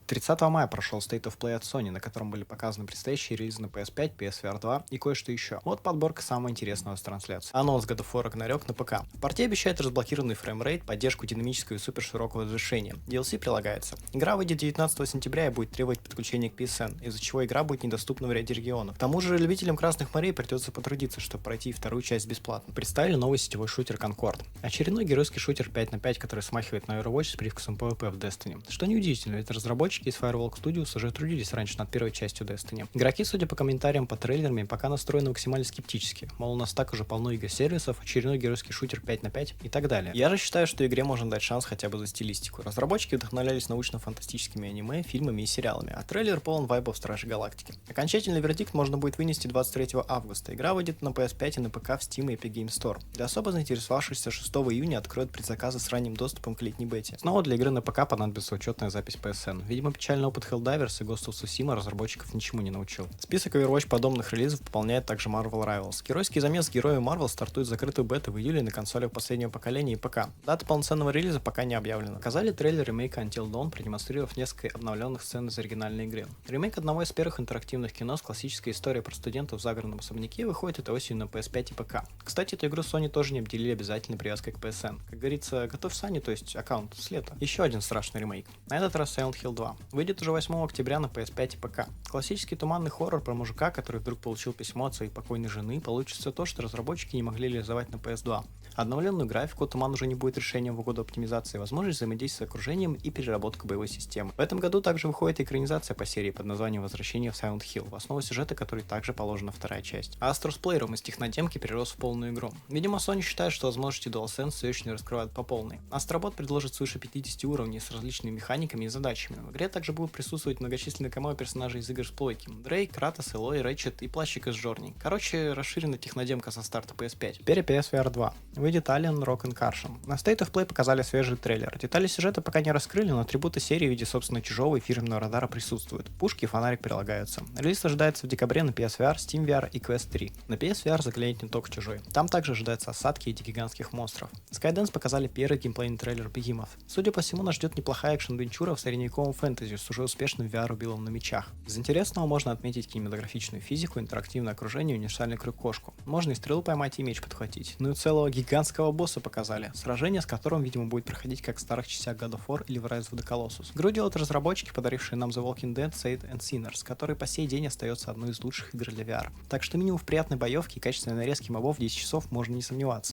30 мая прошел State of Play от Sony, на котором были показаны предстоящие релизы на PS5, PSVR 2 и кое-что еще. Вот подборка самого интересного с трансляции. Анонс God of War Ragnarok на ПК. В порте обещает разблокированный фреймрейт, поддержку динамического и суперширокого разрешения. DLC прилагается. Игра выйдет 19 сентября и будет требовать подключения к PSN, из-за чего игра будет недоступна в ряде регионов. К тому же любителям Красных морей придется потрудиться, чтобы пройти вторую часть бесплатно. Представили новый сетевой шутер Concord. Очередной геройский шутер 5 на 5, который смахивает на Overwatch с привкусом PvP в Destiny. Что неудивительно, ведь разработчики из Firewalk Studios уже трудились раньше над первой частью Destiny. Игроки, судя по комментариям по трейлерам, пока настроены максимально скептически. Мол, у нас так уже полно игр-сервисов, очередной геройский шутер 5 на 5 и так далее. Я же считаю, что игре можно дать шанс хотя бы за стилистику. Разработчики вдохновлялись научно-фантастическими аниме, фильмами и сериалами, а трейлер полон вайбов Стражей Галактики. Окончательный вердикт можно будет вынести 23 августа. Игра выйдет на PS5 и на ПК в Steam и Epic Game Store. Для особо заинтересовавшихся 6 июня откроют предзаказы с ранним доступом к летней бете. Снова для игры на ПК понадобится учетная запись PSN. Видимо, печальный опыт Helldivers и Ghost of Tsushima разработчиков ничему не научил. Список Overwatch подобных релизов пополняет также Marvel Rivals. Геройский замес героя Marvel стартует закрытую бету в июле на консолях последнего поколения и ПК. Дата полноценного релиза пока не объявлена. Показали трейлер ремейка Until Dawn, продемонстрировав несколько обновленных сцен из оригинальной игры. Ремейк одного из первых интерактивных кино с классической историей про студентов в загородном особняке выходит этой осенью на PS5 и ПК. Кстати, эту игру Sony тоже не обделили обязательной привязкой к PSN. Как говорится, готовь сани, то есть аккаунт с лета. Еще один страшный ремейк. На этот раз Silent Hill 2. Выйдет уже 8 октября на PS5 и ПК. Классический туманный хоррор про мужика, который вдруг получил письмо от своей покойной жены, получится то, что разработчики не могли реализовать на PS2. Обновленную графику, туман уже не будет решением в угоду оптимизации, возможность взаимодействия с окружением и переработка боевой системы. В этом году также выходит экранизация по серии под названием «Возвращение в Silent Hill», в основу сюжета которой также положена вторая часть. А Astros Playroom из технодемки перерос в полную игру. Видимо, Sony считает, что возможности DualSense все еще не раскрывают по полной. Astrobot предложит свыше 50 уровней с различными механиками и задачами. В игре также будут присутствовать многочисленные камео персонажей из игр с плойки. Дрейк, Кратос, Элой, Рэчет и плащик из Жорни. Короче, расширенная технодемка со старта PS5. Теперь PSVR 2. Выйдет Alien Rock and Carson. На State of Play показали свежий трейлер. Детали сюжета пока не раскрыли, но атрибуты серии в виде собственно чужого и фирменного радара присутствуют. Пушки и фонарик прилагаются. Релиз ожидается в декабре на PSVR, Steam VR и Quest 3. На PSVR заглянет не только чужой. Там также ожидаются осадки и гигантских монстров. Skydance показали первый геймплейный трейлер Behemoth. Судя по всему, нас ждет неплохая экшн-адвенчура в средневековом фэнтези с уже успешным VR-убилом на мечах. Из интересного можно отметить кинематографичную физику, интерактивное окружение и универсальную крюк-кошку. Можно и стрелу поймать и меч подхватить. Ну и целого гигантского босса показали, сражение с которым, видимо, будет проходить как в старых частях God of War или в Rise of the Colossus. Игру делают разработчики, подарившие нам The Walking Dead, Saints and Sinners, который по сей день остается одной из лучших игр для VR. Так что минимум в приятной боевке и качественной нарезке мобов 10 часов можно не сомневаться.